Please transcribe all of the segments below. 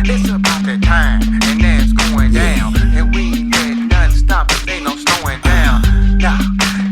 It's about that time, and now it's going down. And we ain't letting nothing stop us, ain't no slowing down. Now,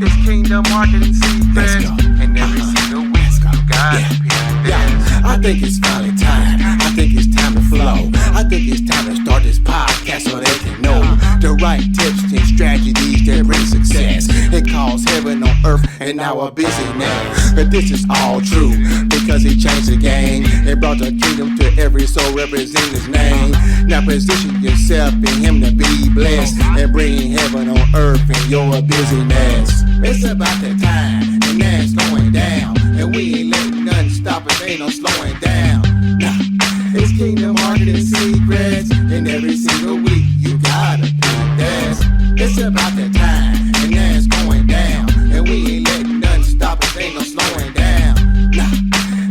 it's Kingdom Marketing Secrets. And every single week, you gotta be there. I think it's finally time. I think it's time to flow. I think it's time to start this podcast so they can know the right tips and strategies that bring success. It calls heaven on earth and our busyness. But this is all true because he changed the game and brought the kingdom to every soul representing his name. Now position yourself in him to be blessed and bring heaven on earth in your busyness. It's about that time and now it's going down. And we ain't letting nothing stop us, ain't no slowing down. Nah, it's Kingdom Marketing Secrets, and every single week you gotta be this. It's about that time, and now it's going down. And we ain't letting nothing stop us, ain't no slowing down. Nah,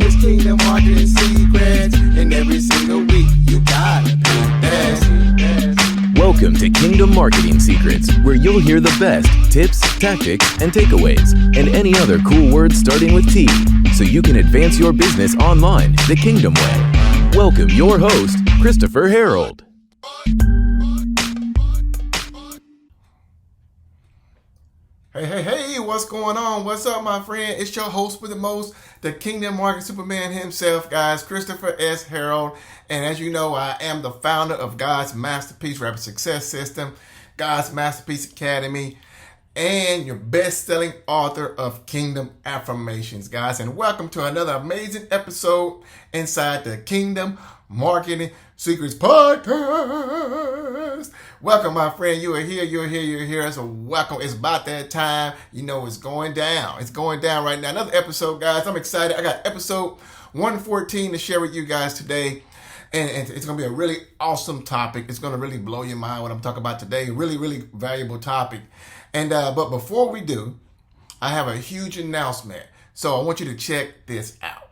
it's Kingdom Marketing Secrets, and every single week you gotta be this. Welcome to Kingdom Marketing Secrets, where you'll hear the best tips, tactics, and takeaways, and any other cool words starting with T, so you can advance your business online the Kingdom way. Welcome your host, Christopher Harold. Hey, what's going on? What's up, my friend? It's your host with the most, the Kingdom Marketing Superman himself, guys, Christopher S. Harold. And as you know, I am the founder of God's Masterpiece Rapid Success System, God's Masterpiece Academy, and your best-selling author of Kingdom Affirmations, guys. And welcome to another amazing episode inside the Kingdom Marketing Secrets Podcast. Welcome, my friend. You're here. So welcome. It's about that time. You know it's going down. It's going down right now. Another episode, guys. I'm excited. I got episode 114 to share with you guys today. And it's going to be a really awesome topic. It's going to really blow your mind what I'm talking about today. Really valuable topic. And but before we do, I have a huge announcement. So I want you to check this out.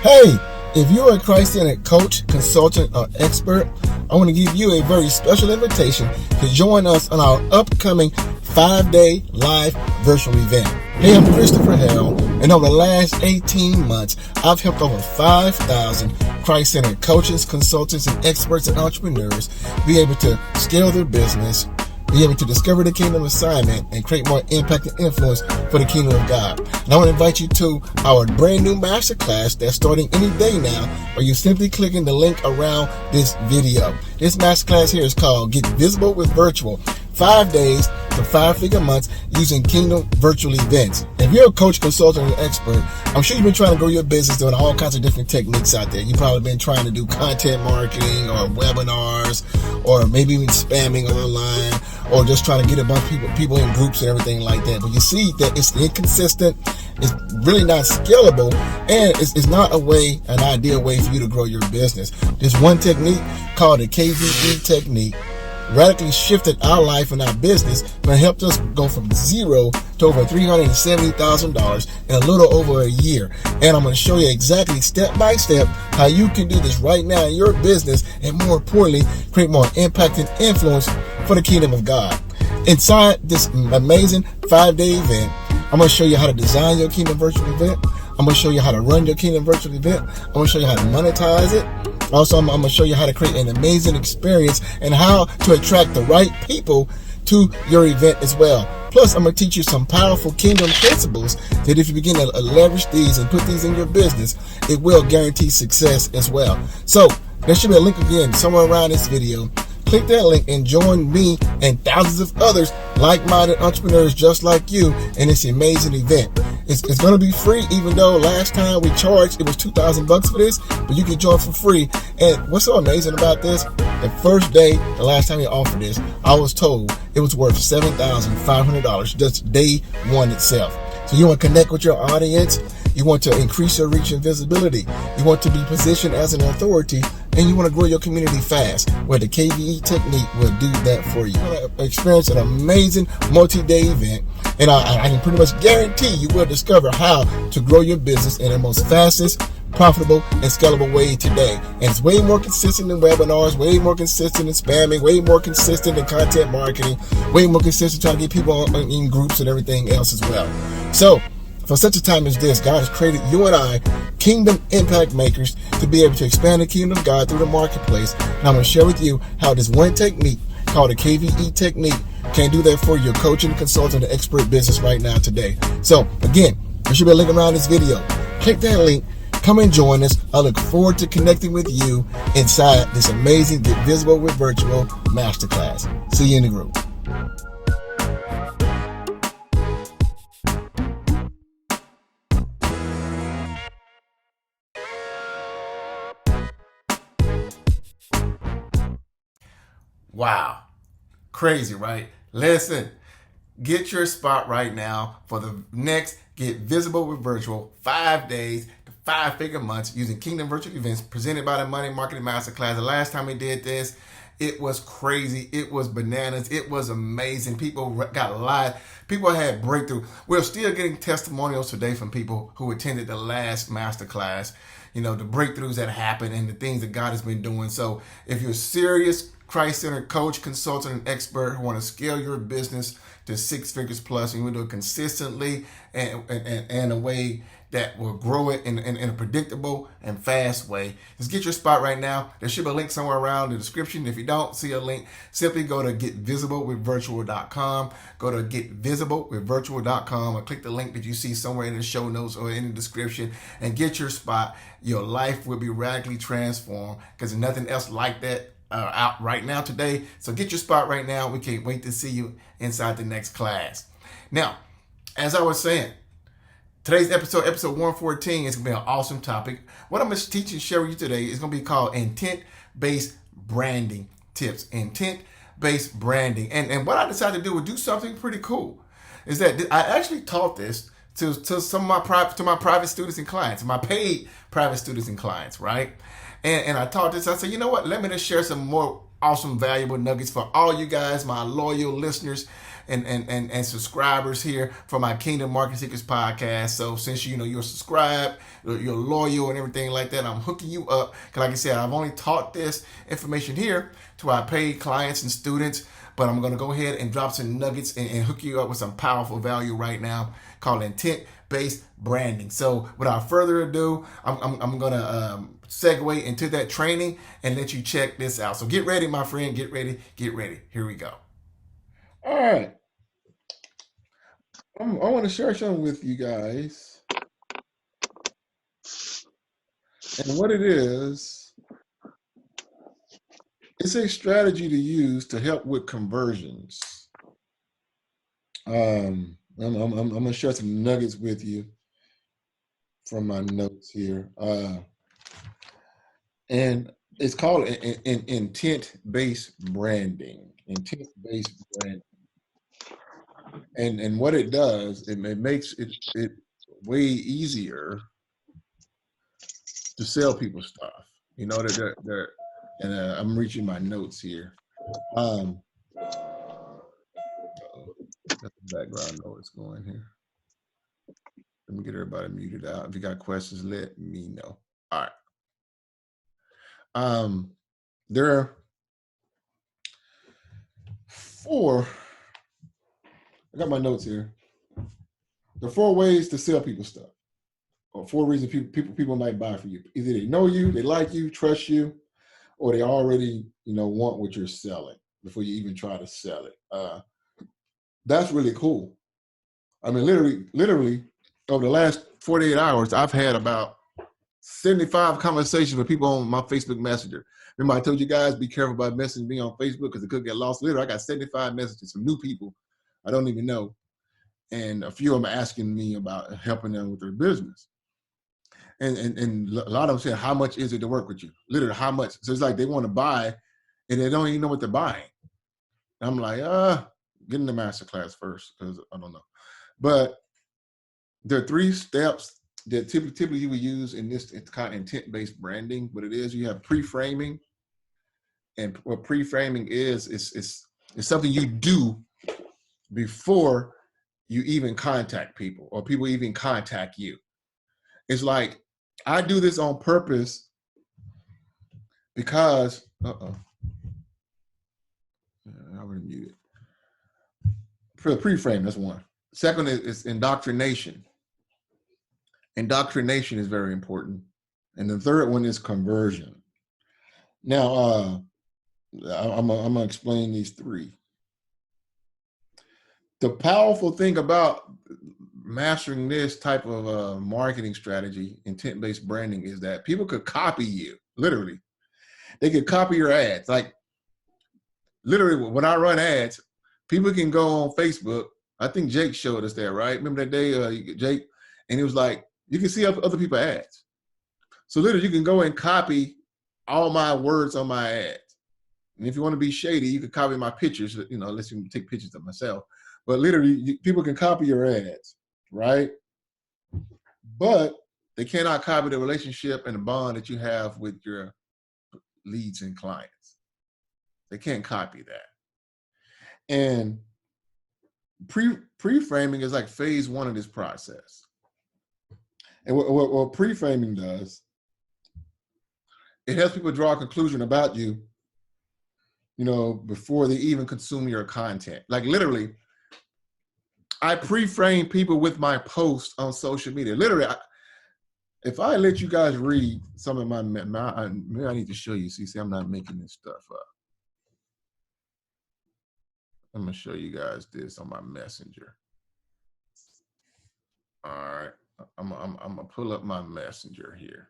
Hey, if you're a Christ-centered coach, consultant, or expert, I want to give you a very special invitation to join us on our upcoming 5-day live virtual event. Hey, I'm Christopher Harold, and over the last 18 months, I've helped over 5,000 Christ-centered coaches, consultants, and experts and entrepreneurs be able to scale their business, be able to discover the kingdom assignment, and create more impact and influence for the kingdom of God. And I want to invite you to our brand new masterclass that's starting any day now, where you simply clicking the link around this video. This masterclass here is called Get Visible with Virtual, 5 days to 5-figure months using Kingdom virtual events. If you're a coach, consultant, or expert, I'm sure you've been trying to grow your business doing all kinds of different techniques out there. You've probably been trying to do content marketing or webinars, or maybe even spamming online, or just trying to get a bunch of people in groups and everything like that. But you see that it's inconsistent, it's really not scalable, and it's not an ideal way for you to grow your business. This one technique called the KVE technique radically shifted our life and our business, but helped us go from zero to over $370,000 in a little over a year. And I'm going to show you exactly step by step how you can do this right now in your business, and more importantly, create more impact and influence for the kingdom of God. Inside this amazing 5-day event, I'm going to show you how to design your kingdom virtual event. I'm going to show you how to run your kingdom virtual event. I'm going to show you how to monetize it. Also, I'm going to show you how to create an amazing experience and how to attract the right people to your event as well. Plus, I'm going to teach you some powerful kingdom principles that if you begin to leverage these and put these in your business, it will guarantee success as well. So there should be a link again somewhere around this video. Click that link and join me and thousands of others like-minded entrepreneurs just like you in this amazing event. It's going to be free, even though last time we charged, it was $2,000 for this, but you can join for free. And what's so amazing about this, the first day, the last time we offered this, I was told it was worth $7,500, just day one itself. So you want to connect with your audience, you want to increase your reach and visibility, you want to be positioned as an authority, and you want to grow your community fast, where the KVE technique will do that for you. You're going to experience an amazing multi-day event, and I can pretty much guarantee you will discover how to grow your business in the most fastest, profitable, and scalable way today. And it's way more consistent than webinars, way more consistent than spamming, way more consistent than content marketing, way more consistent trying to get people in groups and everything else as well. So For such a time as this, God has created you and I, kingdom impact makers, to be able to expand the kingdom of God through the marketplace. And I'm going to share with you how this one technique called the KVE technique can do that for your coaching, consulting, and expert business right now today. So again, there should be a link around this video. Click that link. Come and join us. I look forward to connecting with you inside this amazing Get Visible with Virtual Masterclass. See you in the group. Wow. Crazy, right? Listen, get your spot right now for the next Get Visible with Virtual 5 days to 5-figure months using Kingdom Virtual Events presented by the Money Marketing Masterclass. The last time we did this, it was crazy. It was bananas. It was amazing. People got live. People had breakthrough. We're still getting testimonials today from people who attended the last masterclass. You know, the breakthroughs that happened and the things that God has been doing. So if you're serious, Christ-centered coach, consultant, and expert who want to scale your business to 6 figures plus, and you want to do it consistently and a way that will grow it in a predictable and fast way, just get your spot right now. There should be a link somewhere around the description. If you don't see a link, simply go to getvisiblewithvirtual.com. Go to getvisiblewithvirtual.com and click the link that you see somewhere in the show notes or in the description and get your spot. Your life will be radically transformed because there's nothing else like that out right now today. So get your spot right now. We can't wait to see you inside the next class. Now, as I was saying, today's episode 114, is going to be an awesome topic. What I'm going to teach and share with you today is going to be called intent-based branding tips. Intent-based branding. And what I decided to do was do something pretty cool. Is that I actually taught this to some of my private students and clients, my paid private students and clients, right? And I taught this. I said, you know what? Let me just share some more awesome, valuable nuggets for all you guys, my loyal listeners and subscribers here for my Kingdom Marketing Secrets podcast. So since you're subscribed, you're loyal and everything like that, I'm hooking you up. Because like I said, I've only taught this information here to our paid clients and students, but I'm going to go ahead and drop some nuggets and hook you up with some powerful value right now called intent-based branding. So without further ado, I'm going to segue into that training and let you check this out. So get ready, my friend. Get ready. Here we go. All right. I want to share something with you guys. And what it is, it's a strategy to use to help with conversions. I'm going to share some nuggets with you from my notes here. And it's called an intent-based branding. Intent-based branding. And what it does, it makes it way easier to sell people stuff. You know, and I'm reaching my notes here. Got the background noise going here. Let me get everybody muted out. If you got questions, let me know. All right. There are 4. I got my notes here. There are 4 ways to sell people stuff, or 4 reasons people might buy from you. Either they know you, they like you, trust you, or they already want what you're selling before you even try to sell it. That's really cool. I mean, literally, over the last 48 hours, I've had about 75 conversations with people on my Facebook Messenger. Remember, I told you guys, be careful about messaging me on Facebook because it could get lost. Literally, I got 75 messages from new people I don't even know. And a few of them are asking me about helping them with their business. And a lot of them say, how much is it to work with you? Literally, how much? So it's like they want to buy and they don't even know what they're buying. And I'm like, get in the masterclass first because I don't know. But there are 3 steps that typically you would use in this kind of intent-based branding. What it is, you have pre-framing. And what pre-framing is something you do before you even contact people or people even contact you. It's like, I do this on purpose because, I already muted. For the pre-frame, that's one. Second is indoctrination. Indoctrination is very important. And the third one is conversion. Now, I'm going to explain these three. The powerful thing about mastering this type of marketing strategy, intent-based branding, is that people could copy you, literally. They could copy your ads. Like, literally, when I run ads, people can go on Facebook. I think Jake showed us that, right? Remember that day, Jake? And it was like, you can see other people's ads. So literally, you can go and copy all my words on my ads. And if you want to be shady, you can copy my pictures, unless you take pictures of myself. But literally, people can copy your ads, right? But they cannot copy the relationship and the bond that you have with your leads and clients. They can't copy that. And pre-framing is like phase one of this process. And what pre-framing does, it helps people draw a conclusion about you, before they even consume your content. Like literally, I pre-frame people with my posts on social media. Literally, if I let you guys read some of maybe I need to show you. See, I'm not making this stuff up. I'm gonna show you guys this on my messenger. All right, I'm gonna pull up my messenger here,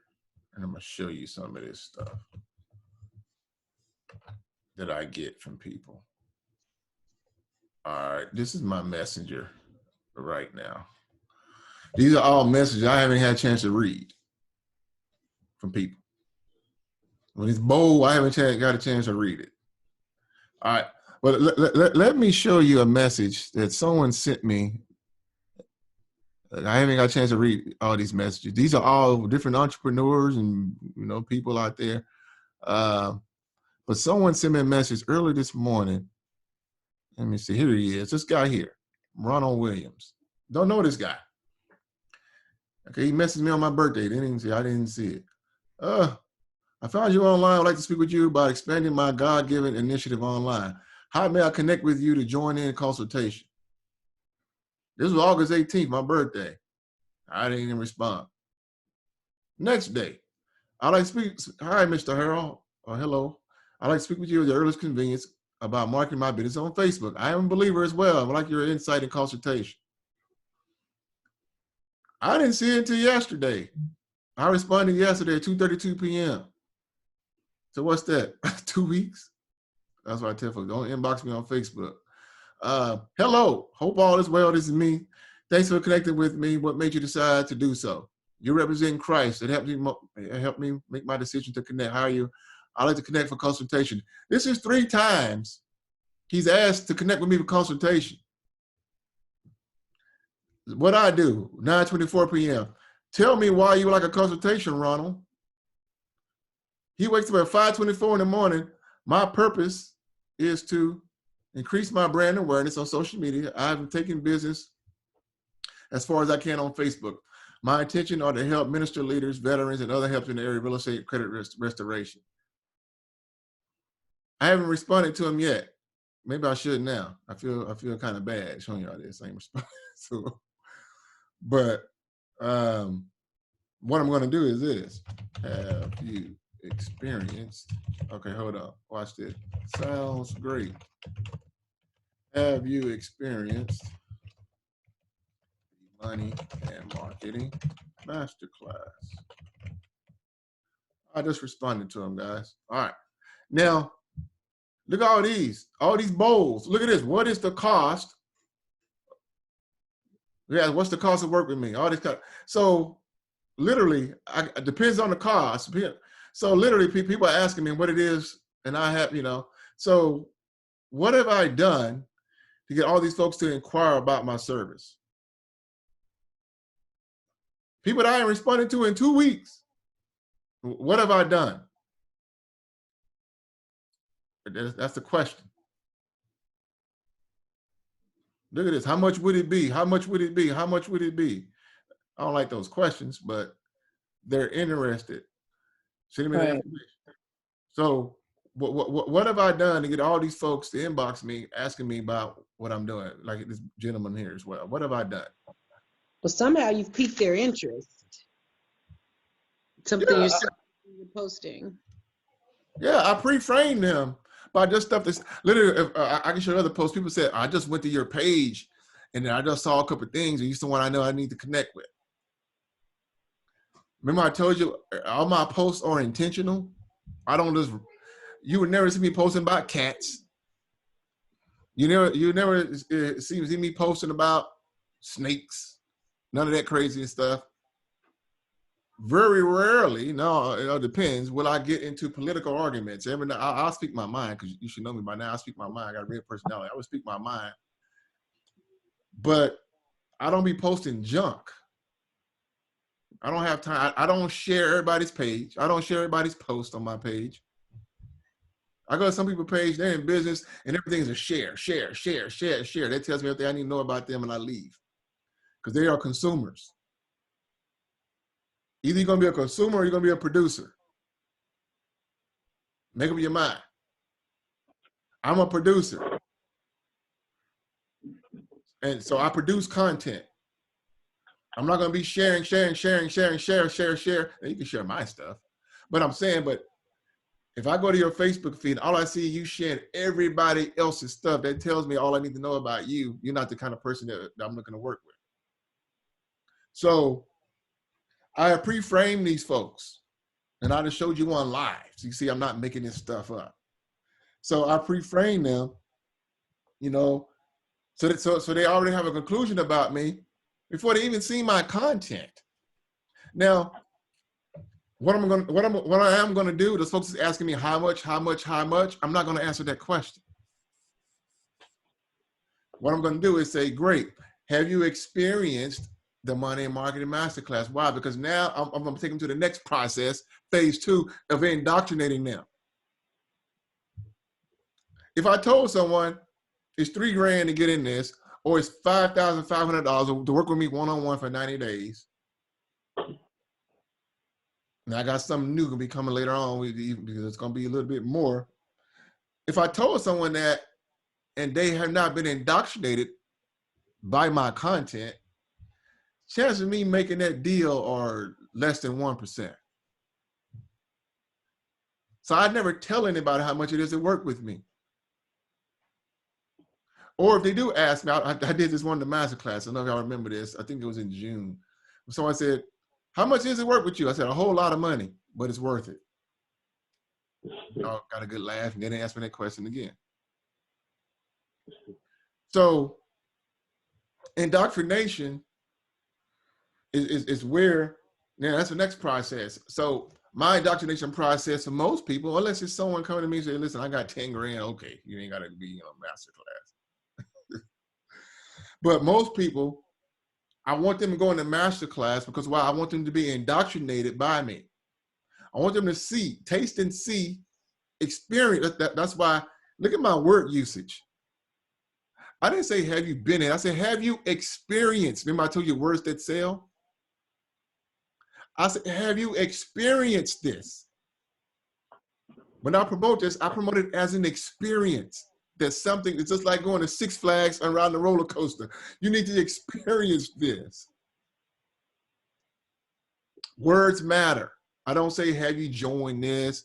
and I'm gonna show you some of this stuff that I get from people. All right, this is my messenger right now. These are all messages I haven't had a chance to read from people. When it's bold, I haven't got a chance to read it. All right, but let me show you a message that someone sent me. I haven't got a chance to read all these messages. These are all different entrepreneurs and people out there. But someone sent me a message early this morning. Let me see. Here he is. This guy here, Ronald Williams. Don't know this guy. Okay, he messaged me on my birthday. I didn't see it. I found you online. I'd like to speak with you about expanding my God-given initiative online. How may I connect with you to join in consultation? This was August 18th, my birthday. I didn't even respond. Next day, I'd like to speak. Hi, Mr. Harold. Hello. I'd like to speak with you at your earliest convenience about marketing my business on Facebook. I am a believer as well. I would like your insight and consultation. I didn't see it until yesterday. I responded yesterday at 2:32 p.m. So what's that? 2 weeks? That's why I tell folks, don't inbox me on Facebook. Hello, hope all is well. This is me. Thanks for connecting with me. What made you decide to do so? You represent Christ. It helped me make my decision to connect. How are you? I'd like to connect for consultation. This is 3 times he's asked to connect with me for consultation. What I do, 9:24 p.m. Tell me why you would like a consultation, Ronald. He wakes up at 5:24 in the morning. My purpose is to increase my brand awareness on social media. I've taken business as far as I can on Facebook. My intention are to help minister leaders, veterans, and other help in the area of real estate credit restoration. I haven't responded to him yet. Maybe I should now. I feel kind of bad showing y'all this. I ain't responding to him. But what I'm going to do is this. Have you experienced? Okay, hold on. Watch this. Sounds great. Have you experienced the Money and Marketing Masterclass? I just responded to him, guys. All right. Now, look at all these bowls. Look at this. What is the cost? Yeah, what's the cost of work with me? All this kind. So literally, it depends on the cost. So literally, people are asking me what it is, and I have, So what have I done to get all these folks to inquire about my service? People that I ain't responded to in 2 weeks. What have I done? That's the question. Look at this. How much would it be? How much would it be? How much would it be? I don't like those questions, but they're interested. Send me the information. So what have I done to get all these folks to inbox me asking me about what I'm doing? Like this gentleman here as well. What have I done? Well, somehow you've piqued their interest. something Yeah, you saw you were posting. Yeah, I pre-framed them by just stuff that's literally. If, I can show you other posts. People said, "I just went to your page, and then I just saw a couple of things, and you're someone I know I need to connect with." Remember, I told you all my posts are intentional. I don't just. You would never see me posting about cats. You never see me posting about snakes. None of that crazy stuff. Very rarely, no, it depends. Will I get into political arguments? Every now I'll speak my mind, because you should know me by now. I speak my mind. I got a real personality. I would speak my mind, but I don't be posting junk. I don't have time. I don't share everybody's page. I don't share everybody's post on my page. I go to some people's page, they're in business, and everything's a share. That tells me everything I need to know about them, and I leave, because they are consumers. Either you're going to be a consumer or you're going to be a producer. Make up your mind. I'm a producer. And so I produce content. I'm not going to be sharing. Now, you can share my stuff. But I'm saying, if I go to your Facebook feed, all I see you sharing everybody else's stuff, that tells me all I need to know about you. You're not the kind of person that I'm looking to work with. So I have pre-framed these folks, and I just showed you one live. So you see, I'm not making this stuff up. So I pre-framed them, so they already have a conclusion about me before they even see my content. Now, what I am going to do, those folks is asking me how much, I'm not going to answer that question. What I'm going to do is say, great, have you experienced the Money and Marketing Masterclass? Why? Because now I'm going to take them to the next process, phase 2 of indoctrinating them. If I told someone it's $3,000 to get in this, or it's $5,500 to work with me one-on-one for 90 days, and I got something new gonna be coming later on because it's gonna be a little bit more. If I told someone that and they have not been indoctrinated by my content, chances of me making that deal are less than 1%. So I'd never tell anybody how much it is to work with me. Or if they do ask me, I did this one in the masterclass. I don't know if y'all remember this. I think it was in June. Someone said, how much is it work with you? I said, a whole lot of money, but it's worth it. Y'all got a good laugh, and they didn't ask me that question again. So indoctrination is where, now that's the next process. So my indoctrination process for most people, unless it's someone coming to me and say, listen, I got 10 grand, okay, you ain't gotta be on masterclass. But most people, I want them to go into masterclass because why? I want them to be indoctrinated by me. I want them to see, taste and see, experience. That's why, look at my word usage. I didn't say, have you been in? I said, have you experienced? Remember I told you words that sell? I said, have you experienced this? When I promote this, I promote it as an experience. There's something, it's just like going to Six Flags around the roller coaster. You need to experience this. Words matter. I don't say, have you joined this?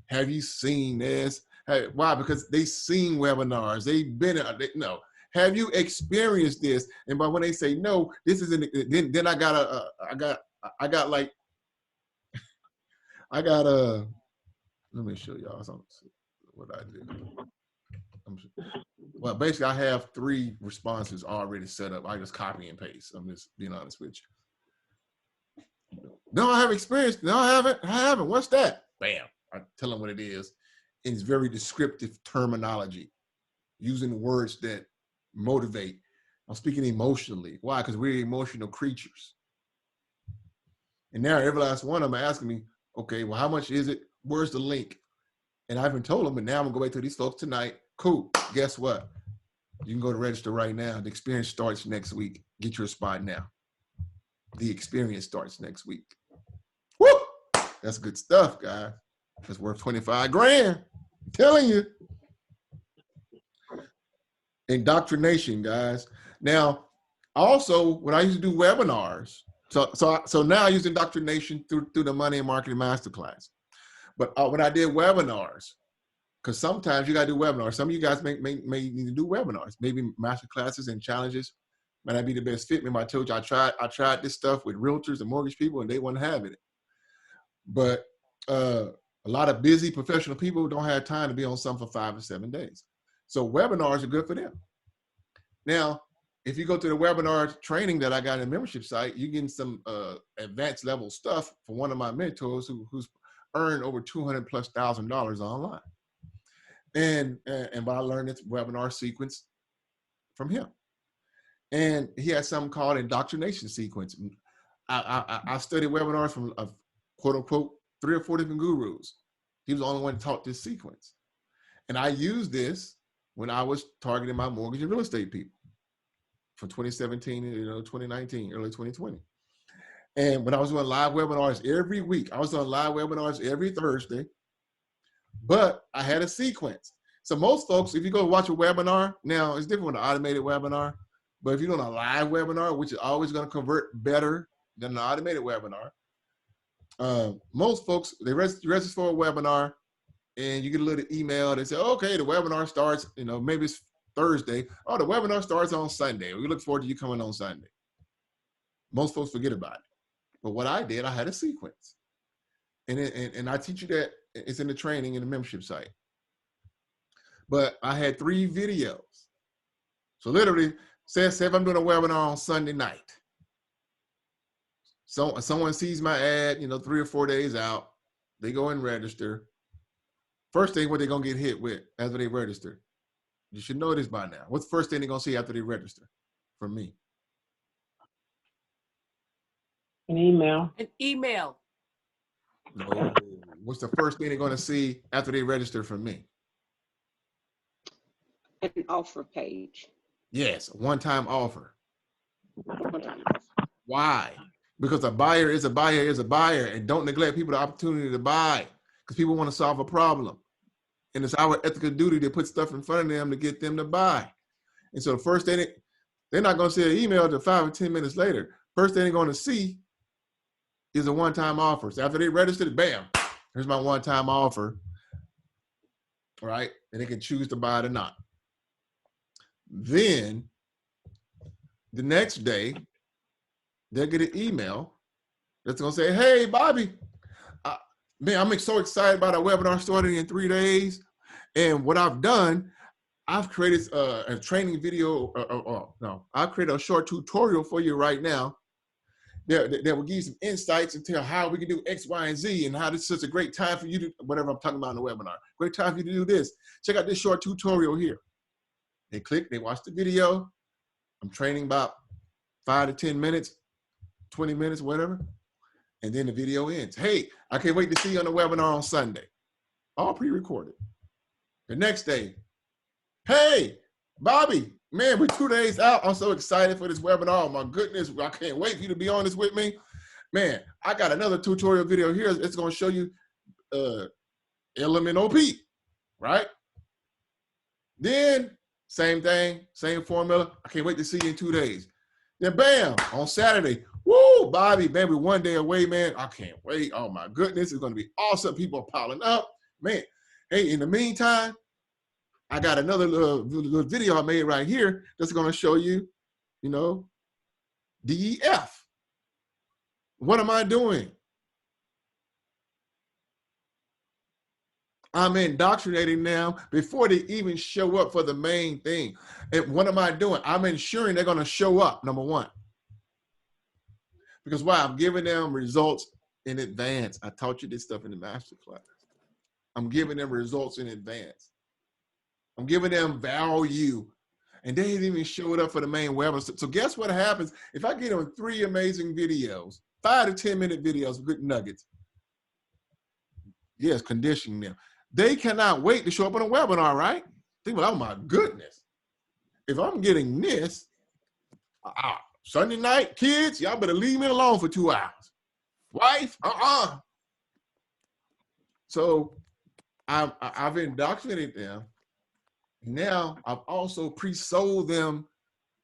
Have you seen this? Hey, why? Because they've seen webinars. They've been, no. Have you experienced this? And by when they say no, this isn't, then I got let me show y'all something, what I did. Well, basically I have 3 responses already set up. I just copy and paste. I'm just being honest with you. No, I have experience. No, I haven't. What's that? Bam. I tell them what it is. And it's very descriptive terminology, using words that motivate. I'm speaking emotionally. Why? Because we're emotional creatures. And now every last one of them are asking me, okay, well, how much is it? Where's the link? And I haven't told them, but now I'm gonna go back to these folks tonight. Cool. Guess what? You can go to register right now. The experience starts next week. Get your spot now. The experience starts next week. Woo! That's good stuff, guys. It's worth 25 grand. I'm telling you. Indoctrination, guys. Now, also, when I used to do webinars, So now I use indoctrination through the Money and Marketing Masterclass. But when I did webinars, because sometimes you got to do webinars. Some of you guys may need to do webinars. Maybe master classes and challenges might not be the best fit. Remember I told you I tried this stuff with realtors and mortgage people, and they weren't having it. But a lot of busy professional people don't have time to be on something for 5 or 7 days. So webinars are good for them. Now, if you go to the webinar training that I got in the membership site, you're getting some advanced level stuff from one of my mentors who's earned over $200,000+ online. And I learned this webinar sequence from him. And he had something called indoctrination sequence. I studied webinars from quote unquote 3 or 4 different gurus. He was the only one who taught this sequence. And I used this when I was targeting my mortgage and real estate people from 2017 to 2019, early 2020. And when I was doing live webinars every week, I was doing live webinars every Thursday, but I had a sequence. So most folks, if you go watch a webinar, now it's different with an automated webinar, but if you're doing a live webinar, which is always going to convert better than an automated webinar, most folks, they register for a webinar and you get a little email. They say, okay, the webinar starts, maybe it's Thursday. Oh, the webinar starts on Sunday. We look forward to you coming on Sunday. Most folks forget about it. But what I did, I had a sequence. And I teach you that. It's in the training in the membership site. But I had 3 videos. So literally, say if I'm doing a webinar on Sunday night. So someone sees my ad, 3 or 4 days out. They go and register. First thing, what they're going to get hit with after they register. You should know this by now. What's the first thing they're going to see after they register from me? An email. An email. No. What's the first thing they're going to see after they register from me? An offer page. Yes, a one-time offer. One-time. Why? Because a buyer is a buyer is a buyer, and don't neglect people the opportunity to buy because people want to solve a problem. And it's our ethical duty to put stuff in front of them to get them to buy. And so the first thing, they're not going to see an email until 5 or 10 minutes later. First thing they're going to see is a one-time offer. So after they registered, bam, here's my one-time offer, right? And they can choose to buy it or not. Then the next day, they'll get an email that's going to say, hey, Bobby, man, I'm so excited about our webinar starting in 3 days. And what I've done, I've created a training video. I've created a short tutorial for you right now that will give you some insights and tell how we can do X, Y, and Z and how this is such a great time for you to, whatever I'm talking about in the webinar. Great time for you to do this. Check out this short tutorial here. They click, they watch the video. I'm training about 5 to 10 minutes, 20 minutes, whatever. And then the video ends. Hey, I can't wait to see you on the webinar on Sunday. All pre-recorded. The next day, hey, Bobby, man, we're 2 days out. I'm so excited for this webinar. Oh my goodness, I can't wait for you to be on this with me. Man, I got another tutorial video here. It's going to show you LMNOP, right? Then, same thing, same formula. I can't wait to see you in 2 days. Then bam, on Saturday, woo, Bobby, man, we're 1 day away, man. I can't wait. Oh my goodness, it's going to be awesome. People are piling up. Man, hey, in the meantime, I got another little video I made right here that's going to show you, DEF. What am I doing? I'm indoctrinating them before they even show up for the main thing. And what am I doing? I'm ensuring they're going to show up, number one. Because why? I'm giving them results in advance. I taught you this stuff in the master class. I'm giving them results in advance. I'm giving them value. And they didn't even show up for the main webinar. So guess what happens? If I get them 3 amazing videos, 5 to 10 minute videos, good nuggets. Yes, conditioning them. They cannot wait to show up on a webinar, right? Think about, oh my goodness. If I'm getting this, Sunday night, kids, y'all better leave me alone for 2 hours. Wife, So I've indoctrinated them. Now I've also pre-sold them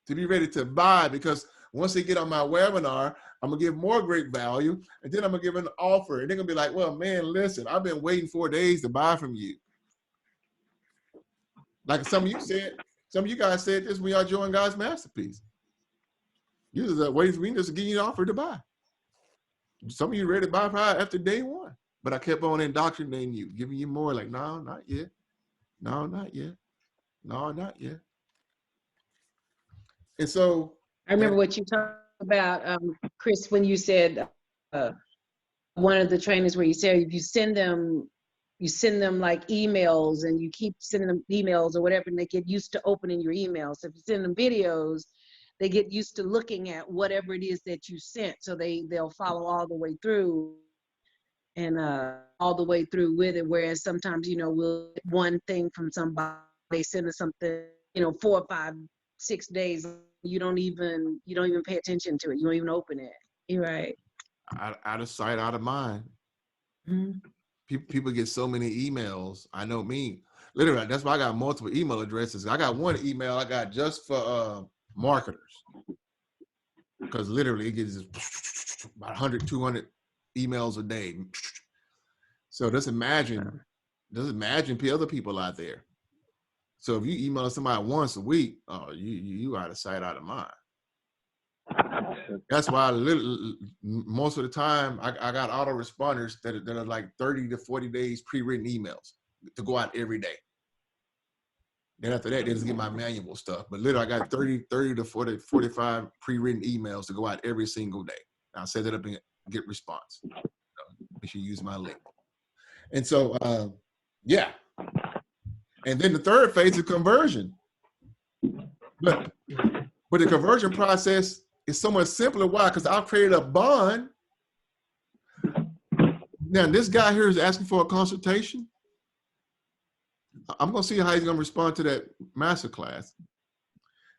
to be ready to buy, because Once they get on my webinar, I'm gonna give more great value, and then I'm gonna give an offer, and they're gonna be like, well, man, listen, I've been waiting 4 days to buy from you. Like some of you guys said this when y'all joined God's Masterpiece. You just waiting for me just to give you an offer to buy. Some of you ready to buy after day one, but I kept on indoctrinating you, giving you more. Like, no, not yet. No, not yet. No, not yet. And so I remember what you talked about, Chris, when you said one of the trainings where you said if you send them like emails and you keep sending them emails or whatever, and they get used to opening your emails. So if you send them videos, they get used to looking at whatever it is that you sent. So they'll follow all the way through and all the way through with it. Whereas sometimes, we'll get one thing from somebody, they send us something, 4 or 5, 6 days. You don't even pay attention to it. You don't even open it. You're right. Out of sight, out of mind. Mm-hmm. People get so many emails. I know me. Literally, that's why I got multiple email addresses. I got one email I got just for marketers. Because literally it gets about 100, 200 emails a day. So just imagine other people out there. So if you email somebody once a week, you out of sight, out of mind. That's why most of the time I got autoresponders that are like 30 to 40 days pre-written emails to go out every day. Then after that, they just get my manual stuff. But literally, I got 30 to 40, 45 pre-written emails to go out every single day. I'll set it up and get response. So make sure you use my link. And so, yeah. And then the third phase is conversion. But the conversion process is so much simpler. Why? Because I've created a bond. Now, this guy here is asking for a consultation. I'm going to see how he's going to respond to that masterclass.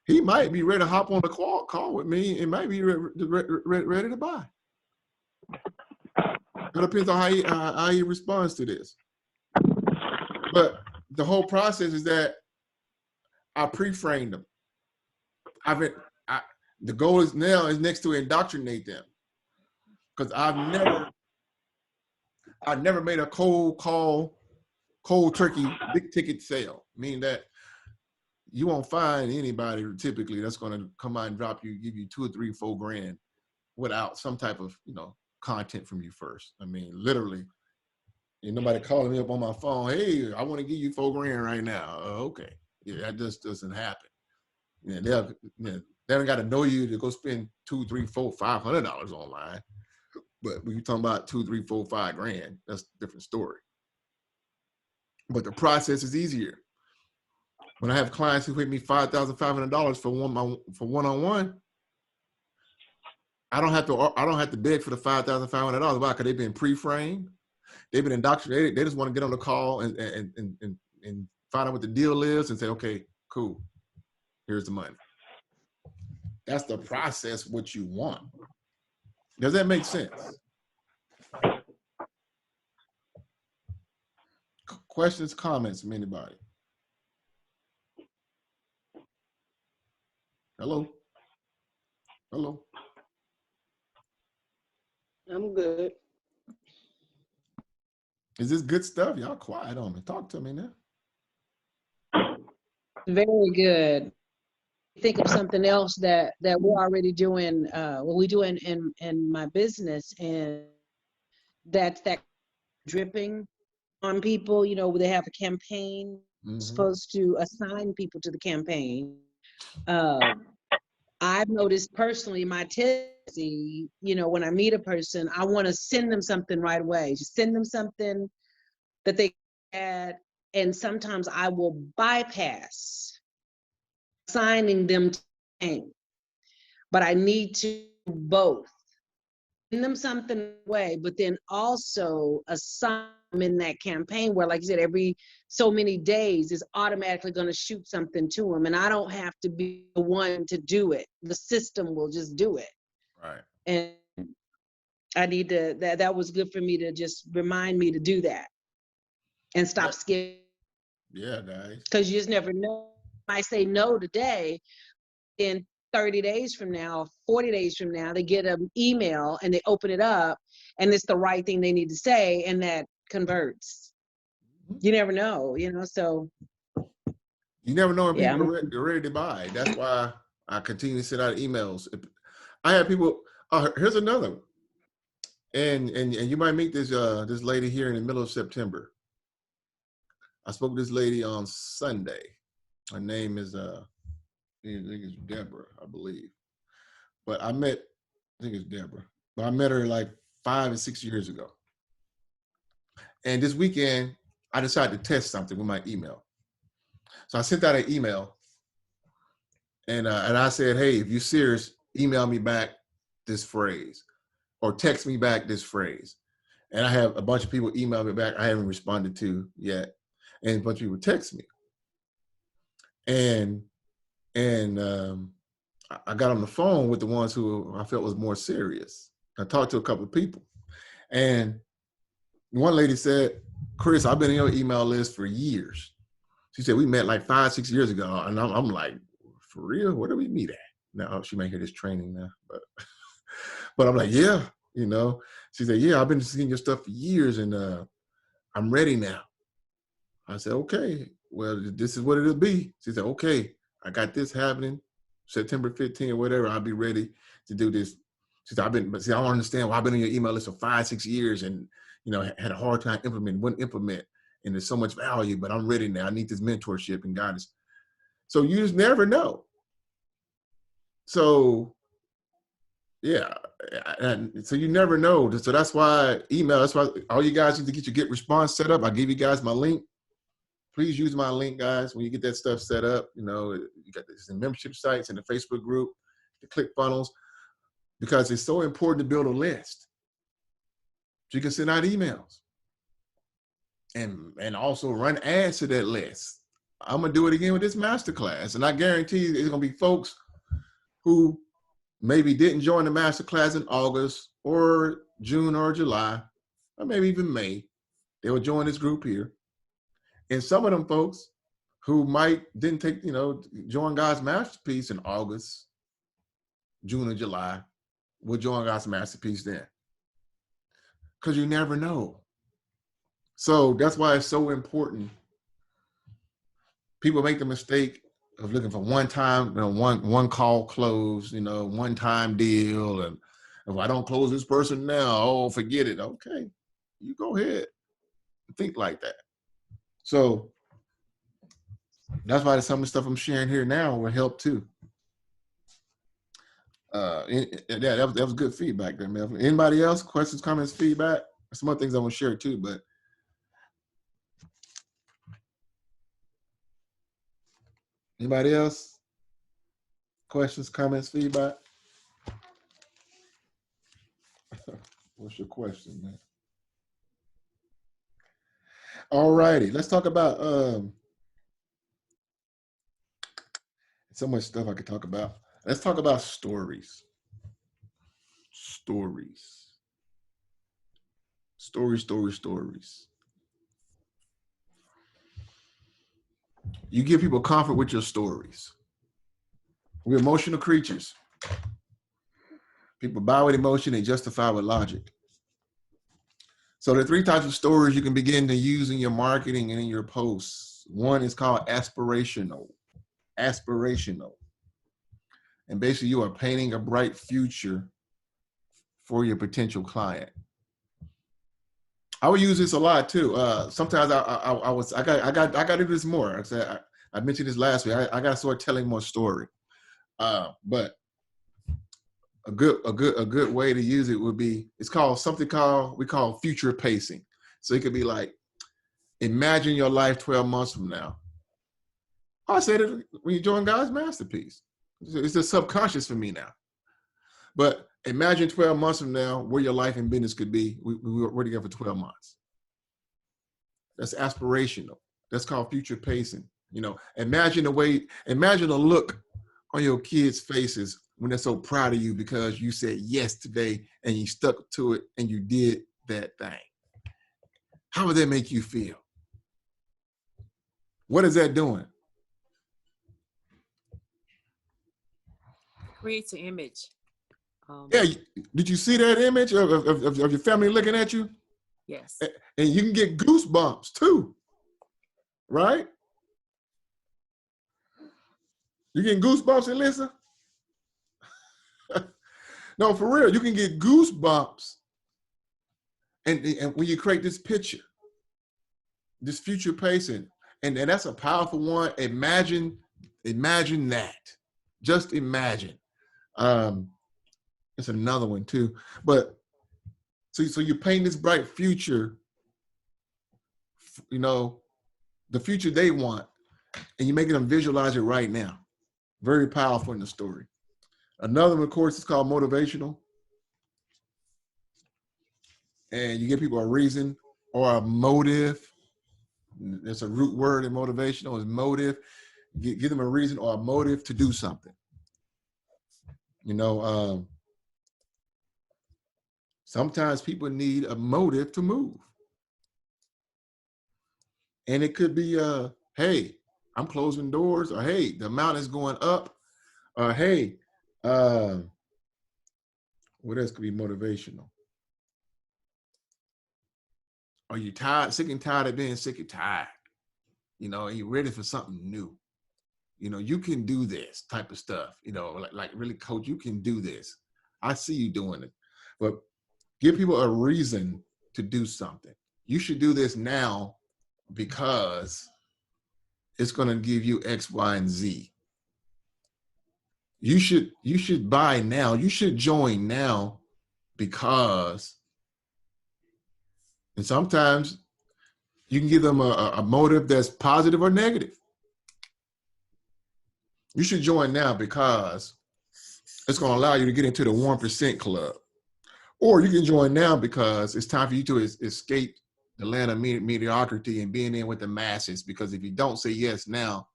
He might be ready to hop on the call with me and might be ready to buy. It depends on how he responds to this. But the whole process is that I pre-framed them. The goal is next to indoctrinate them, because I've never made a cold turkey big ticket sale, meaning that you won't find anybody typically that's going to come out and give you 2 or 3, 4 grand without some type of content from you first. I mean, literally, ain't nobody calling me up on my phone. Hey, I want to give you 4 grand right now. Okay, yeah, that just doesn't happen. Yeah, they don't got to know you to go spend $200, $300, $400, $500 online. But when you're talking about 2, 3, 4, 5 grand, that's a different story. But the process is easier. When I have clients who pay me $5,500 for one-on-one, I don't have to beg for the $5,500. Why? Because they've been pre-framed, they've been indoctrinated. They just want to get on the call and find out what the deal is and say, okay, cool, here's the money. That's the process. What you want. Does that make sense? Questions, comments from anybody? Hello? I'm good. Is this good stuff? Y'all quiet on me. Talk to me now. Very good. Think of something else that we're already doing, what we do in my business, and that's that dripping on people, they have a campaign, supposed to assign people to the campaign. I've noticed personally my tendency, when I meet a person, I want to send them something right away. Just send them something that they had, and sometimes I will bypass assigning them to the campaign. But I need to both send them something away, but then also assign them in that campaign where, like you said, every so many days is automatically going to shoot something to them, and I don't have to be the one to do it. The system will just do it. Right. And I need to, that was good for me to just remind me to do that and stop skipping. Yeah, guys. Because you just never know. I say no today, and 30 days from now, 40 days from now, they get an email and they open it up and it's the right thing they need to say, and that converts. You never know, so You never know when yeah. people are ready to buy. That's why I continue to send out emails. I have people, here's another one. And you might meet this this lady here in the middle of September. I spoke to this lady on Sunday. Her name is I think it's Deborah, I believe. But I think it's Deborah. But I met her like 5 and 6 years ago. And this weekend, I decided to test something with my email. So I sent out an email, and I said, hey, if you're serious, email me back this phrase, or text me back this phrase. And I have a bunch of people email me back I haven't responded to yet, and a bunch of people text me. And I got on the phone with the ones who I felt was more serious. I talked to a couple of people, and one lady said, Chris, I've been in your email list for years. She said, we met like 5, 6 years ago. And I'm like, for real? Where do we meet at? Now, she may hear this training now, but I'm like, yeah, She said, yeah, I've been seeing your stuff for years, and I'm ready now. I said, okay, well, this is what it'll be. She said, okay, I got this happening September 15th or whatever. I'll be ready to do this. She said, but see, I don't understand why I've been on your email list for 5, 6 years and, had a hard time wouldn't implement. And there's so much value, but I'm ready now. I need this mentorship and guidance. So you just never know. So, yeah. And so you never know. So that's why email, that's why all you guys need to get your get response set up. I'll give you guys my link. Please use my link, guys, when you get that stuff set up. You got this in membership sites and the Facebook group, the ClickFunnels, because it's so important to build a list. So you can send out emails and also run ads to that list. I'm going to do it again with this masterclass. And I guarantee you there's going to be folks who maybe didn't join the masterclass in August or June or July, or maybe even May. They will join this group here. And some of them folks who didn't take, join God's Masterpiece in August, June, or July, will join God's Masterpiece then. Because you never know. So that's why it's so important. People make the mistake of looking for one time, one call close, one time deal. And if I don't close this person now, forget it. Okay, you go ahead and think like that. So that's why some of the stuff I'm sharing here now will help too. That was good feedback there, Melvin. Anybody else? Questions, comments, feedback? Some other things I want to share too, but anybody else? Questions, comments, feedback? What's your question, man? All righty, let's talk about so much stuff I could talk about. Let's talk about stories. Stories. You give people comfort with your stories. We're emotional creatures. People buy with emotion, they justify with logic. So there are 3 types of stories you can begin to use in your marketing and in your posts. One is called aspirational. Aspirational. And basically you are painting a bright future for your potential client. I would use this a lot too. Sometimes I got to do this more. I mentioned this last week. I got to start telling more story. But a good way to use it would be, we call future pacing. So it could be like, imagine your life 12 months from now. I said it when you join God's Masterpiece. It's the subconscious for me now. But imagine 12 months from now where your life and business could be. We were together for 12 months. That's aspirational. That's called future pacing. Imagine the look on your kids' faces when they're so proud of you because you said yes today and you stuck to it and you did that thing. How would that make you feel? What is that doing? creates an image. Yeah, did you see that image of your family looking at you? Yes. And you can get goosebumps too, right? You getting goosebumps, Alyssa? No, for real, you can get goosebumps. And when you create this picture, this future pacing, and that's a powerful one. Imagine that. Just imagine. It's another one too. But so you paint this bright future, you know, the future they want, and you're making them visualize it right now. Very powerful in the story. Another one, of course, is called motivational. And you give people a reason or a motive. There's a root word in motivational is motive. Give them a reason or a motive to do something. You know, sometimes people need a motive to move. And it could be, hey, I'm closing doors, or hey, the amount is going up, or hey, what else could be motivational? Are you tired, sick and tired of being sick and tired? You know, are you ready for something new? You know, you can do this type of stuff. You know, like really, coach, you can do this. I see you doing it. But give people a reason to do something. You should do this now because it's going to give you X, Y, and Z. You should buy now. You should join now because, and sometimes you can give them a motive that's positive or negative. You should join now because it's going to allow you to get into the 1% club. Or you can join now because it's time for you to escape the land of mediocrity and being in with the masses. Because if you don't say yes now,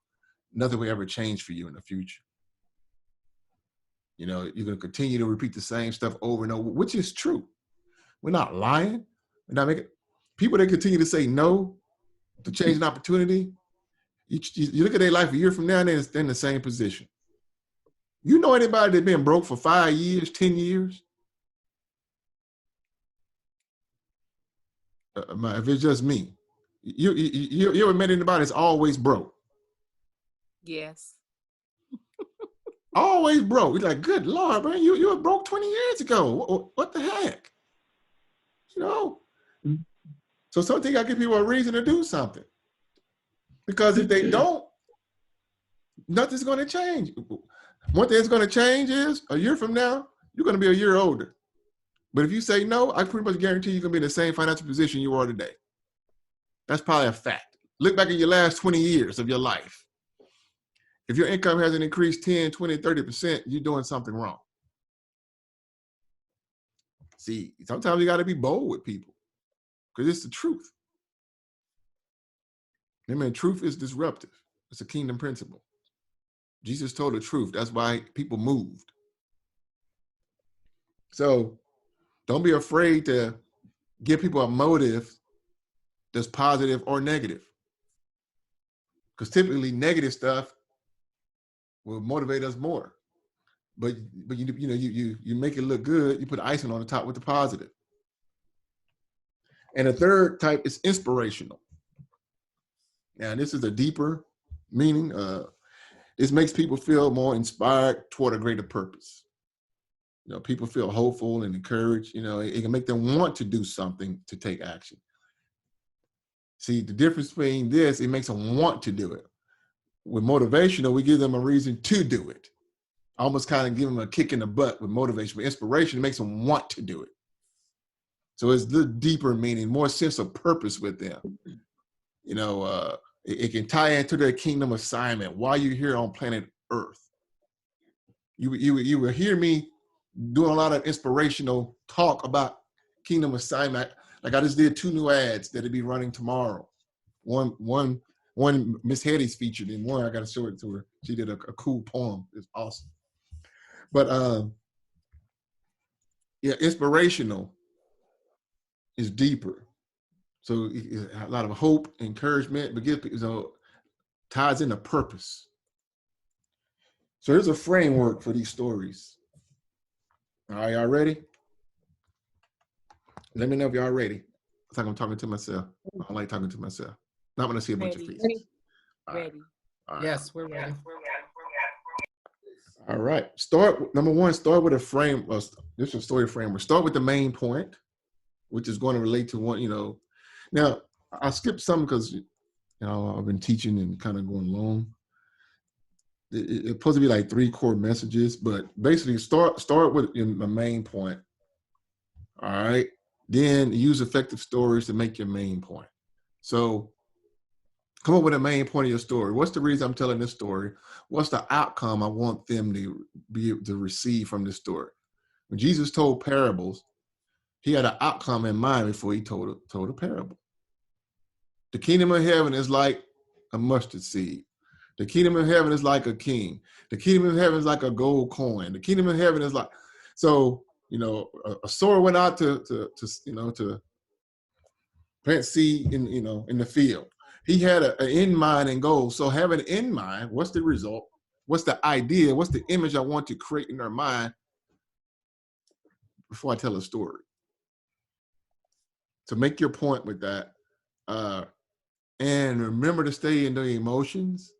nothing will ever change for you in the future. You know, you're going to continue to repeat the same stuff over and over, which is true. We're not lying. We're not making people that continue to say no to change an opportunity. You look at their life a year from now, and they're in the same position. You know anybody that's been broke for 5 years, 10 years? If it's just me, you ever met anybody that's always broke? Yes. Always broke. You're like, good Lord, man, you were broke 20 years ago. What the heck? You know? So sometimes you gotta give people a reason to do something. Because if they don't, nothing's gonna change. One thing that's gonna change is a year from now, you're gonna be a year older. But if you say no, I pretty much guarantee you're gonna be in the same financial position you are today. That's probably a fact. Look back at your last 20 years of your life. If your income hasn't increased 10, 20, 30%, you're doing something wrong. See, sometimes you got to be bold with people because it's the truth. I mean, truth is disruptive. It's a kingdom principle. Jesus told the truth. That's why people moved. So don't be afraid to give people a motive that's positive or negative. Because typically negative stuff will motivate us more. But you make it look good. You put icing on the top with the positive. And the third type is inspirational. Now, this is a deeper meaning. This makes people feel more inspired toward a greater purpose. You know, people feel hopeful and encouraged. You know, it can make them want to do something to take action. See, the difference between this, it makes them want to do it. With motivational, we give them a reason to do it. Almost kind of give them a kick in the butt with motivation. But inspiration makes them want to do it. So it's the deeper meaning, more sense of purpose with them. You know, it can tie into their kingdom assignment while you're here on planet Earth. You will hear me doing a lot of inspirational talk about kingdom assignment. Like I just did 2 new ads that'll be running tomorrow. One Miss Hetty's featured in one. I got to show it to her. She did a cool poem. It's awesome. But yeah, inspirational is deeper. So a lot of hope, encouragement, but ties into purpose. So here's a framework for these stories. All right, y'all ready? Let me know if y'all ready. It's like I'm talking to myself. I don't like talking to myself. Not when I see a bunch of Ready. faces. All right. Ready. All right. Yes, we're ready. All right. Number one, start with a frame. This is a story framework. Start with the main point, which is going to relate to one, Now, I skipped some because, I've been teaching and kind of going long. It's supposed to be like 3 core messages, but basically start with the main point. All right. Then use effective stories to make your main point. So come up with a main point of your story. What's the reason I'm telling this story? What's the outcome I want them to be able to receive from this story? When Jesus told parables, he had an outcome in mind before he told a parable. The kingdom of heaven is like a mustard seed. The kingdom of heaven is like a king. The kingdom of heaven is like a gold coin. The kingdom of heaven is like, so, a sower went out to plant seed in the field. He had an end mind and goal. So having an end mind, what's the result? What's the idea? What's the image I want to create in their mind before I tell a story? So make your point with that. And remember to stay in the emotions.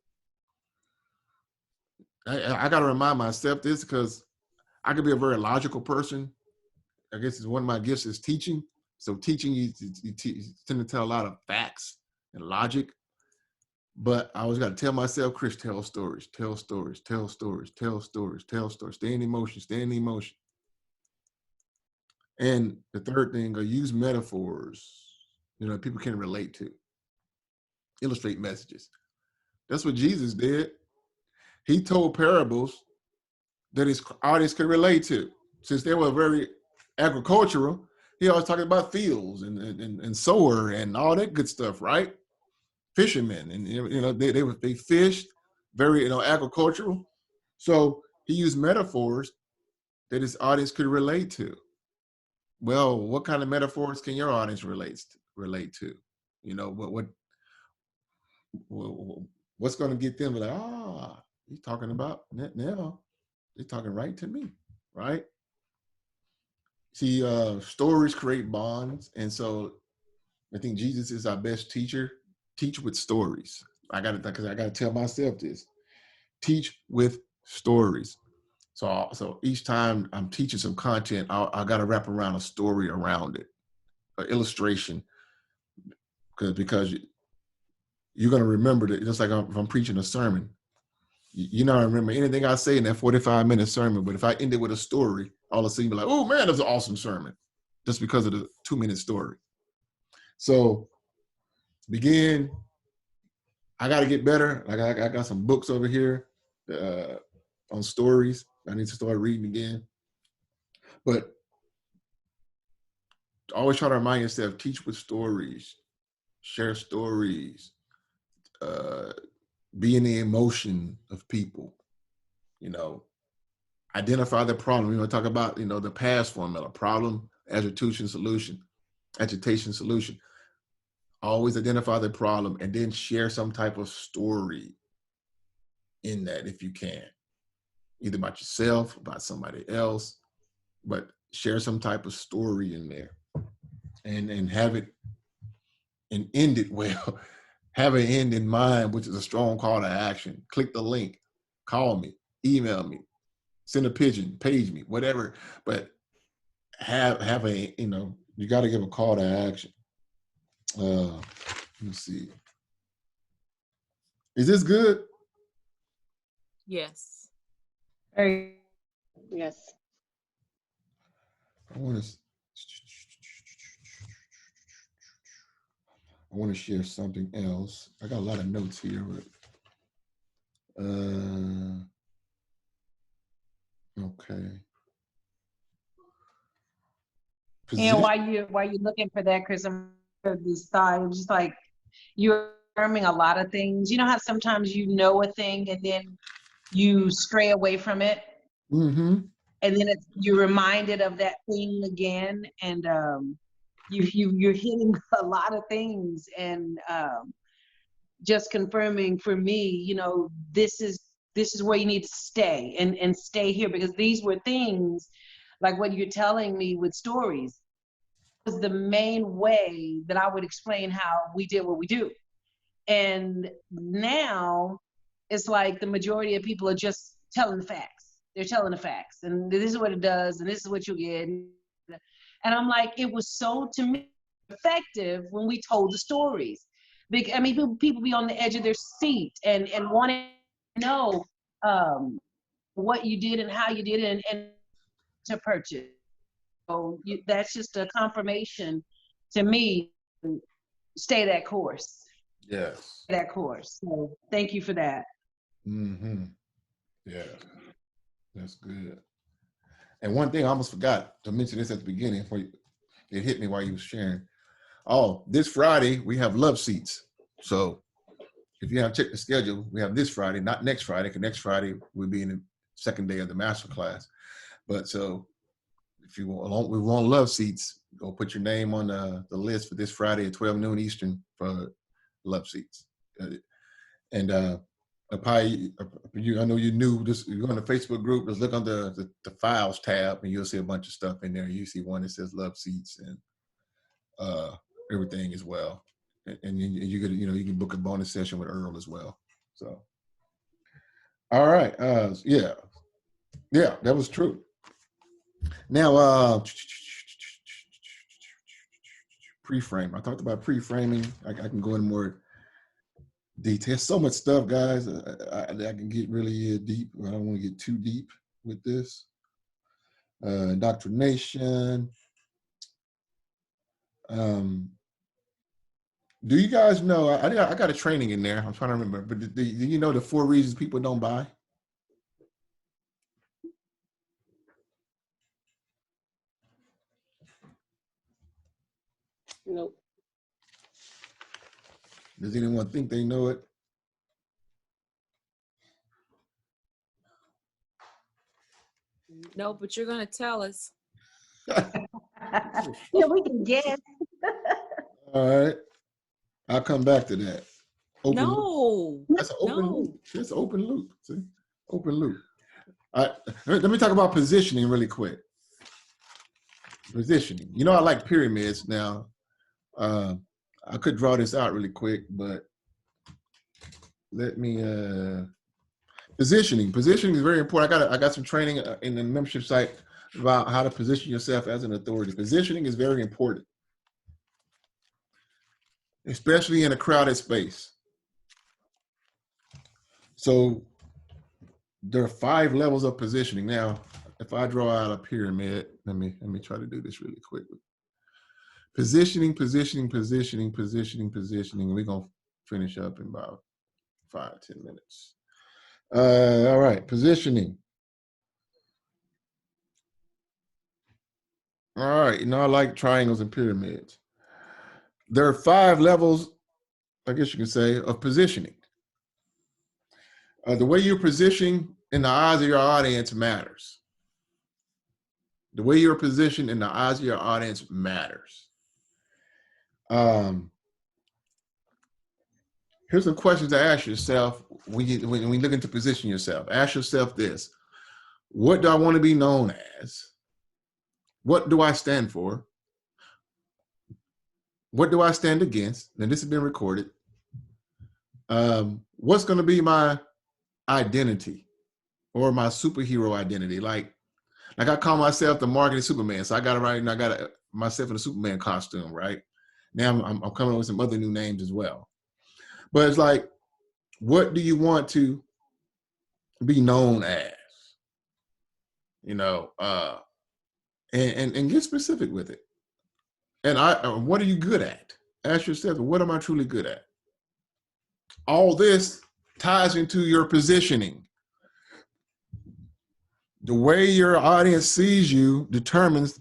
I got to remind myself this because I could be a very logical person. I guess it's one of my gifts is teaching. So teaching, you tend to tell a lot of facts and logic. But I always got to tell myself, Chris, tell stories, tell stories, tell stories, tell stories, tell stories. Stay in emotion, stay in emotion. And the third thing, use metaphors, people can relate to. Illustrate messages. That's what Jesus did. He told parables that his audience could relate to. Since they were very agricultural, he always talking about fields and sower and all that good stuff, right? Fishermen, and they fished, very agricultural. So he used metaphors that his audience could relate to. Well, what kind of metaphors can your audience relate to? What's going to get them to like, he's talking about that now. They're talking right to me, right? See, stories create bonds, and so I think Jesus is our best teacher. Teach with stories. I got to tell myself this. Teach with stories. So each time I'm teaching some content, I got to wrap around a story around it, an illustration, because you're going to remember that. Just like if I'm preaching a sermon, you're not going to remember anything I say in that 45-minute sermon. But if I end it with a story, all of a sudden you'll be like, oh man, that's an awesome sermon, just because of the 2-minute story. So begin. I got to get better. Like I got some books over here on stories. I need to start reading again. But always try to remind yourself, teach with stories, share stories, be in the emotion of people, identify the problem. We're going to talk about, the PASS formula, problem, agitation, solution. Always identify the problem and then share some type of story in that if you can, either about yourself, about somebody else, but share some type of story in there and have it and end it well. Have an end in mind, which is a strong call to action. Click the link, call me, email me, send a pigeon, page me, whatever. But have a, you got to give a call to action. Let me see. Is this good? Yes. Yes. I want to share something else. I got a lot of notes here, but okay. And while you're looking for that, Chris, I'm this thought. It was just like you're affirming a lot of things. You know how sometimes you know a thing and then you stray away from it, Mm-hmm. and then you're reminded of that thing again, and you're hitting a lot of things, and just confirming for me, this is this is where you need to stay and stay here, because these were things like what you're telling me with stories was the main way that I would explain how we did what we do. And now it's like the majority of people are just telling the facts. They're telling the facts, and this is what it does, and this is what you get. And I'm like, it was so, to me, effective when we told the stories. I mean, people be on the edge of their seat and wanting to know what you did and how you did it, and to purchase. So that's just a confirmation to me. Stay that course. Yes. That course. So thank you for that. Mm-hmm. Yeah, that's good. And one thing I almost forgot to mention this at the beginning, before it hit me while you was sharing. Oh, this Friday we have love seats. So if you have checked the schedule, we have this Friday, not next Friday, because next Friday we'll be in the second day of the master class. But so if you want, we want love seats, go put your name on the list for this Friday at 12 noon Eastern for love seats. And I know you knew this. You go on the Facebook group, just look on the files tab, and you'll see a bunch of stuff in there. You see one that says love seats and everything as well. And you could, you can book a bonus session with Earl as well. So, all right, yeah, that was true. Now, pre-frame. I talked about pre-framing. I can go into more detail. So much stuff, guys. I can get really deep. I don't want to get too deep with this. Indoctrination. Do you guys know? I got a training in there. I'm trying to remember. But do you know the 4 reasons people don't buy? Nope. Does anyone think they know it? No, but you're going to tell us. Yeah, we can guess. All right. I'll come back to that. Open loop. No. That's an open loop. It's an open loop. See? Open loop. All right. Let me talk about positioning really quick. Positioning. I like pyramids now. I could draw this out really quick, but let me positioning. Positioning is very important. I got some training in the membership site about how to position yourself as an authority. Positioning is very important, especially in a crowded space. So there are 5 levels of positioning. Now, if I draw out a pyramid, let me try to do this really quickly. Positioning. We're gonna finish up in about 5-10 minutes. All right, positioning. All right, I like triangles and pyramids. There are 5 levels, I guess you can say, of positioning. The way you're positioning in the eyes of your audience matters. The way you're positioned in the eyes of your audience matters. Here's some questions to ask yourself when you look into position yourself. Ask yourself this: what do I want to be known as? What do I stand for? What do I stand against? And this has been recorded. What's going to be my identity or my superhero identity? Like I call myself the marketing Superman. So I got myself in a Superman costume, right? Now I'm coming up with some other new names as well. But it's like, what do you want to be known as? And get specific with it. And what are you good at? Ask yourself, what am I truly good at? All this ties into your positioning. The way your audience sees you determines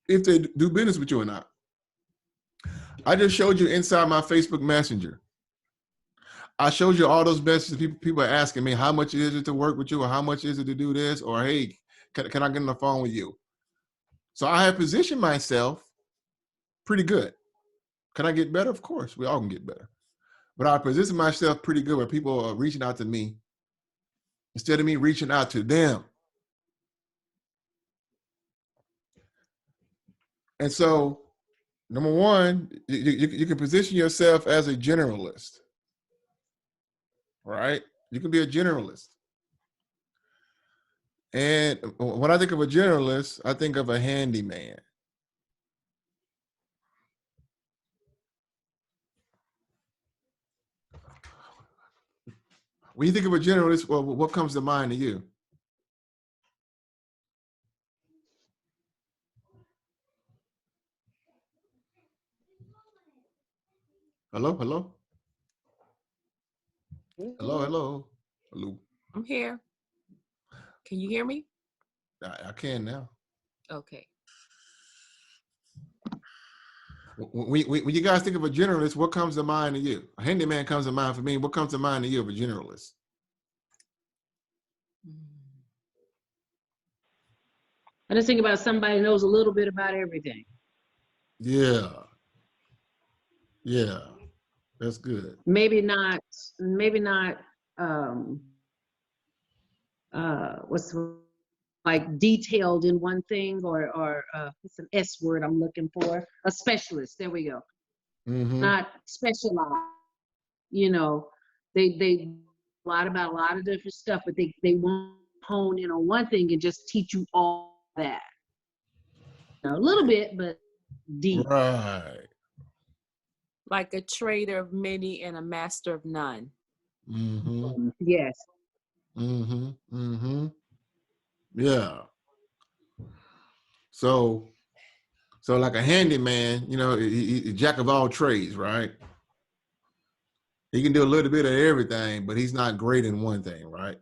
if they do business with you or not. I just showed you inside my Facebook Messenger. I showed you all those messages. People are asking me, how much is it to work with you? Or how much is it to do this? Or, hey, can I get on the phone with you? So I have positioned myself pretty good. Can I get better? Of course, we all can get better. but I position myself pretty good where people are reaching out to me instead of me reaching out to them. And so, number one, you can position yourself as a generalist, right? You can be a generalist. And when I think of a generalist, I think of a handyman. When you think of a generalist, well, what comes to mind to you? Hello, hello, hello, hello, hello. I'm here. Can you hear me? I can now. Okay. When you guys think of a generalist, what comes to mind to you? A handyman comes to mind for me. What comes to mind to you of a generalist? I just think about somebody who knows a little bit about everything. Yeah, yeah, that's good. Maybe not, what's like detailed in one thing or it's an S word I'm looking for. A specialist. There we go. Mm-hmm. Not specialized. You know, they a lot about a lot of different stuff, but they won't hone in on one thing and just teach you all that. You know, a little bit, but deep. Right. Like a trader of many and a master of none. Mm-hmm. Yes. Mm-hmm. Mm-hmm. Yeah. So like a handyman, you know, he jack of all trades, right? He can do a little bit of everything, but he's not great in one thing, right?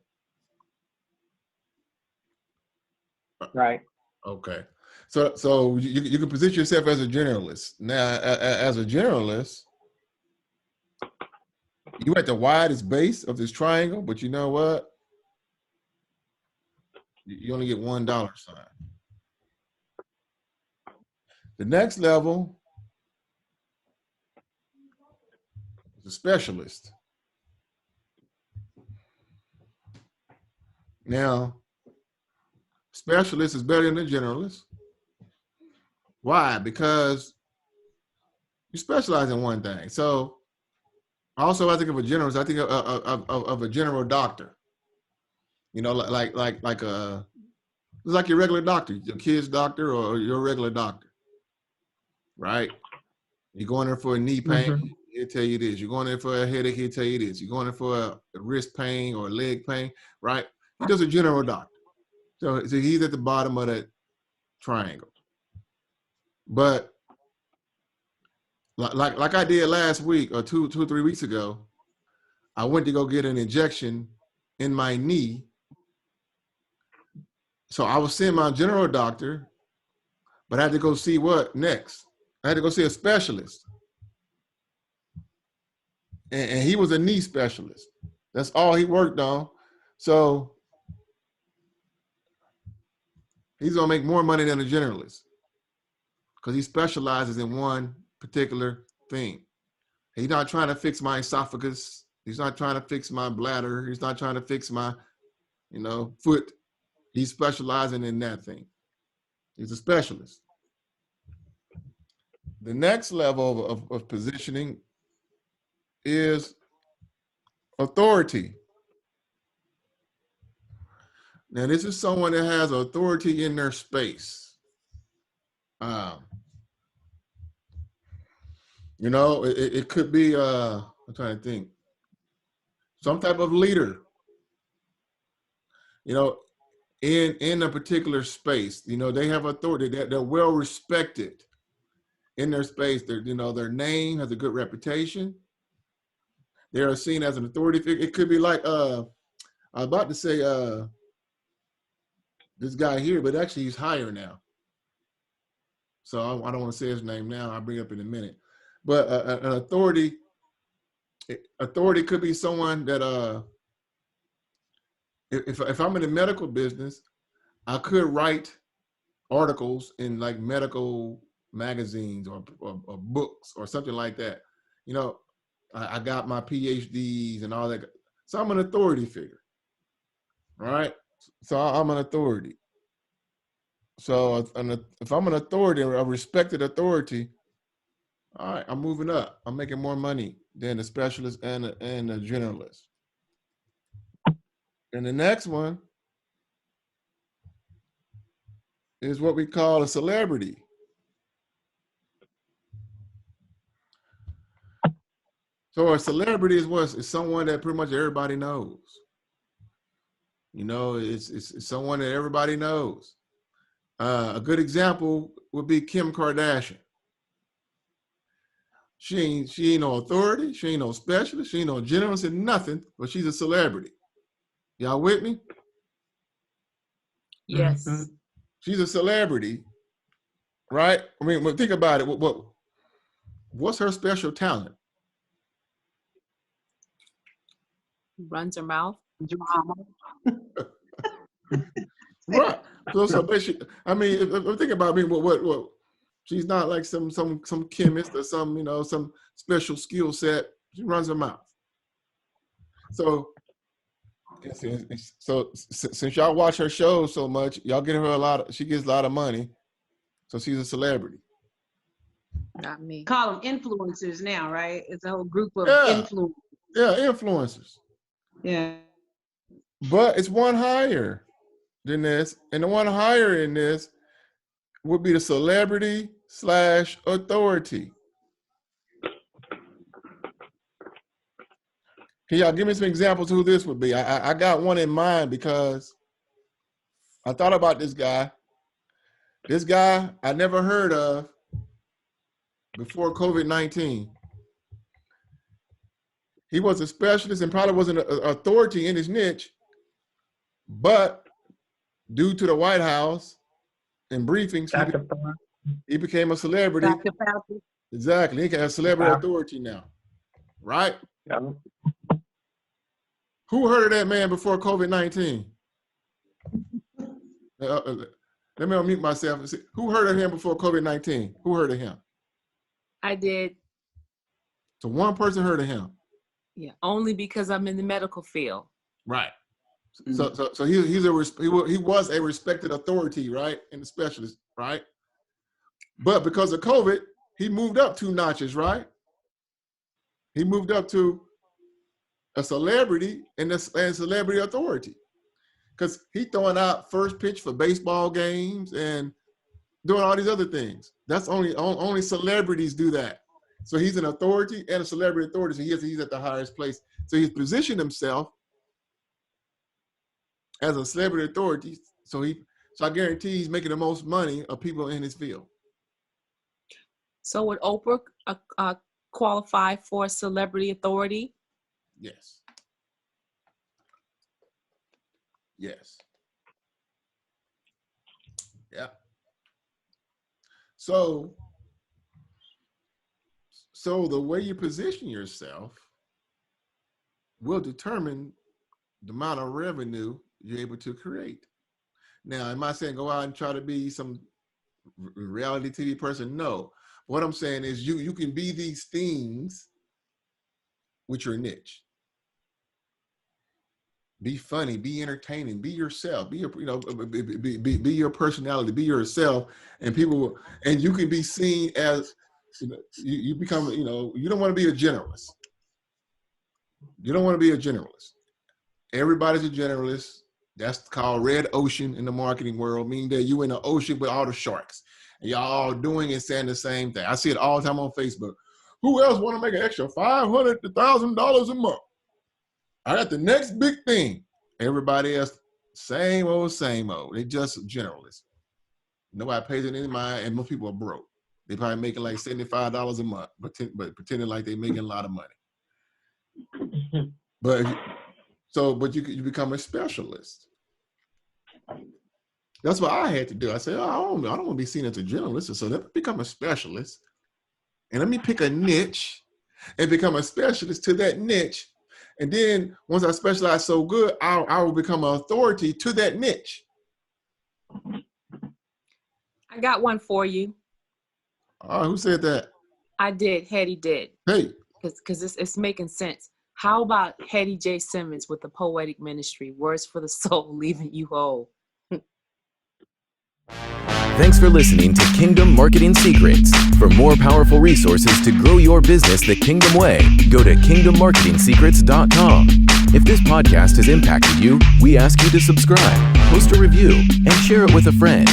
Right. Okay. So you can position yourself as a generalist. Now, as a generalist, you at the widest base of this triangle, but you know what? You only get $1 sign. The next level is a specialist. Now, specialist is better than a generalist. Why? Because you specialize in one thing. So also, I think of a generalist, I think of a general doctor. You know, like it's like your regular doctor, your kid's doctor or your regular doctor, right? You're going there for a knee pain, he'll tell you this. You're going there for a headache, he'll tell you this. You're going there for a wrist pain or a leg pain, right? He does a general doctor. So he's at the bottom of that triangle. But like I did last week or two or 3 weeks ago, I went to go get an injection in my knee. So I was seeing my general doctor, but I had to go see what next? I had to go see a specialist. And he was a knee specialist. That's all he worked on. So he's gonna make more money than a generalist because he specializes in one particular thing. He's not trying to fix my esophagus. He's not trying to fix my bladder. He's not trying to fix my, foot. He's specializing in that thing. He's a specialist. The next level of positioning is authority. Now, this is someone that has authority in their space. It could be, I'm trying to think, some type of leader, in a particular space. They have authority. They're well respected in their space. Their name has a good reputation. They are seen as an authority figure. It could be like, I was about to say this guy here, but actually he's higher now. So I don't want to say his name now. I'll bring it up in a minute. But an authority could be someone that, if I'm in the medical business, I could write articles in like medical magazines or books or something like that. I got my PhDs and all that. So I'm an authority figure, right? So I'm an authority. So if I'm an authority, a respected authority, all right, I'm moving up. I'm making more money than a specialist and a generalist. And the next one is what we call a celebrity. So a celebrity is what? It's someone that pretty much everybody knows. You know, it's someone that everybody knows. A good example would be Kim Kardashian. She ain't no authority. She ain't no specialist. She ain't no generalist and nothing, but she's a celebrity. Y'all with me? Yes. Mhm. She's a celebrity, right? I mean, think about it. What's her special talent? Runs her mouth. Drama. Right. So basically, I mean, if think about it, what she's not like some chemist or some special skill set. She runs her mouth. So since y'all watch her shows so much, y'all get her she gets a lot of money. So she's a celebrity. Not me. Call them influencers now, right? It's a whole group of Yeah. influencers. Yeah, influencers. Yeah. But it's one higher than this. And the one higher in this would be the celebrity / authority. Can y'all give me some examples of who this would be? I got one in mind because I thought about this guy. This guy I never heard of before COVID-19. He was a specialist and probably wasn't an authority in his niche, but due to the White House and briefings, he became a celebrity. Dr. Fauci. Exactly. He can have celebrity authority now, right? Yeah. Who heard of that man before COVID-19? Let me unmute myself and see. Who heard of him before COVID-19? Who heard of him? I did. So one person heard of him. Yeah, only because I'm in the medical field. Right. So he was a respected authority, right, and a specialist, right? But because of COVID, he moved up 2 notches, right? He moved up to a celebrity and celebrity authority, because he throwing out first pitch for baseball games and doing all these other things. That's only celebrities do that. So he's an authority and a celebrity authority. So he's at the highest place. So he's positioned himself as a celebrity authority. So I guarantee he's making the most money of people in his field. So would Oprah qualify for celebrity authority? Yes. Yes. Yeah. So the way you position yourself will determine the amount of revenue you're able to create. Now, am I saying go out and try to be some reality TV person? No. What I'm saying is you can be these things with your niche. Be funny, be entertaining, be yourself, be your personality, be yourself, and you can be seen as, you become, you don't want to be a generalist. You don't want to be a generalist. Everybody's a generalist. That's called red ocean in the marketing world, meaning that you in the ocean with all the sharks. And y'all all doing and saying the same thing. I see it all the time on Facebook. Who else want to make an extra $500 to $1,000 a month? I got the next big thing. Everybody else, same old. They just generalists. Nobody pays it any mind, and most people are broke. They probably making like $75 a month, but pretending like they're making a lot of money. But you become a specialist. That's what I had to do. I said, I don't want to be seen as a generalist, so let me become a specialist, and let me pick a niche and become a specialist to that niche. And then once I specialize so good, I will become an authority to that niche. I got one for you. Who said that? I did. Hetty did. Hey. because it's making sense. How about Hetty J. Simmons with the Poetic Ministry, Words for the Soul, Leaving You Whole? Thanks for listening to Kingdom Marketing Secrets. For more powerful resources to grow your business the Kingdom way, go to kingdommarketingsecrets.com. If this podcast has impacted you, we ask you to subscribe, post a review, and share it with a friend.